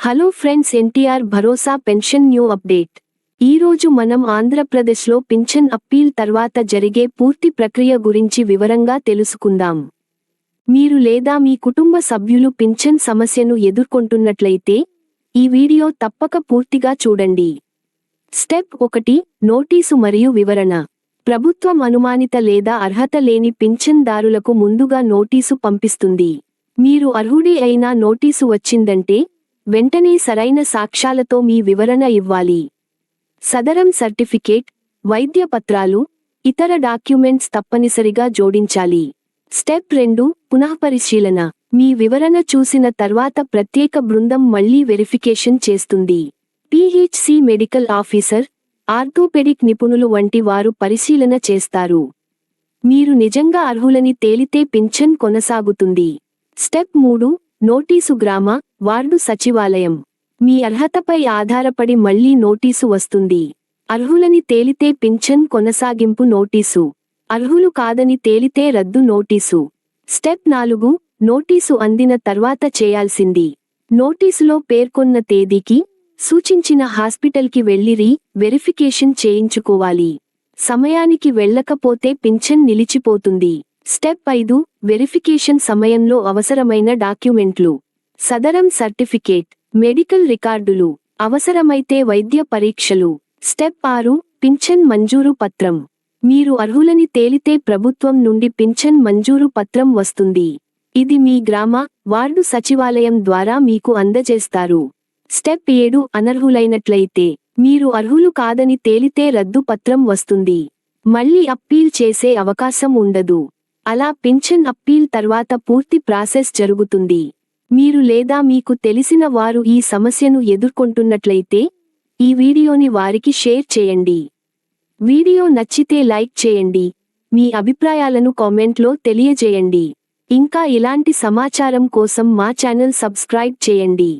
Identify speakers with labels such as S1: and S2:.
S1: Hello friends, NTR భరోసా pension new update. ఈరోజు మనం ఆంధ్రప్రదేశ్లో పింఛన్ అప్పీల్ తర్వాత జరిగే పూర్తి ప్రక్రియ గురించి వివరంగా తెలుసుకుందాం. మీరు లేదా మీ కుటుంబ సభ్యులు పింఛన్ సమస్యను ఎదుర్కొంటున్నట్లయితే ఈ వీడియో తప్పక పూర్తిగా చూడండి. స్టెప్ 1, నోటీసు మరియు వివరణ. ప్రభుత్వం అనుమానిత లేదా అర్హత లేని పింఛన్దారులకు ముందుగా నోటీసు పంపిస్తుంది. మీరు అర్హుడే అయినా నోటీసు వచ్చిందంటే వెంటనే సరైన సాక్ష్యాలతో మీ వివరణ ఇవ్వాలి. సదరం సర్టిఫికేట్, వైద్య పత్రాలు, ఇతర డాక్యుమెంట్స్ తప్పనిసరిగా జోడించాలి. స్టెప్ 2, పునఃపరిశీలన. మీ వివరణ చూసిన తర్వాత ప్రత్యేక బృందం మళ్లీ వెరిఫికేషన్ చేస్తుంది. పిహెచ్సి మెడికల్ ఆఫీసర్, ఆర్థోపెడిక్ నిపుణులు వంటి వారు పరిశీలన చేస్తారు. మీరు నిజంగా అర్హులని తేలితే పింఛన్ కొనసాగుతుంది. Step 3, notice. గ్రామ, వార్డు సచివాలయం. మీ అర్హతపై ఆధారపడి మళ్లీ నోటీసు వస్తుంది. అర్హులని తేలితే పింఛన్ కొనసాగింపు నోటీసు, అర్హులు కాదని తేలితే రద్దు నోటీసు. స్టెప్ 4, నోటీసు అందిన తర్వాత చేయాల్సింది. నోటీసులో పేర్కొన్న తేదీకి సూచించిన హాస్పిటల్కి వెళ్లి వెరిఫికేషన్ చేయించుకోవాలి. సమయానికి వెళ్లకపోతే పింఛన్ నిలిచిపోతుంది. స్టెప్ 5, వెరిఫికేషన్ సమయంలో అవసరమైన డాక్యుమెంట్లు. సదరం సర్టిఫికేట్, మెడికల్ రికార్డులు, అవసరమైతే వైద్య పరీక్షలు. స్టెప్ 6, పింఛన్ మంజూరు పత్రం. మీరు అర్హులని తేలితే ప్రభుత్వం నుండి పింఛన్ మంజూరు పత్రం వస్తుంది. ఇది మీ గ్రామ, వార్డు సచివాలయం ద్వారా మీకు అందజేస్తారు. స్టెప్ 7, అనర్హులైనట్లయితే మీరు అర్హులు కాదని తేలితే రద్దు పత్రం వస్తుంది. మళ్లీ అప్పీల్ చేసే అవకాశం ఉండదు. అలా పింఛన్ అప్పీల్ తర్వాత పూర్తి ప్రాసెస్ జరుగుతుంది. మీరు లేదా మీకు తెలిసిన వారు ఈ సమస్యను ఎదుర్కొంటున్నట్లయితే ఈ వీడియోని వారికి షేర్ చేయండి. వీడియో నచ్చితే లైక్ చేయండి. మీ అభిప్రాయాలను కామెంట్లో తెలియజేయండి. ఇంకా ఇలాంటి సమాచారం కోసం మా ఛానల్ సబ్స్క్రైబ్ చేయండి.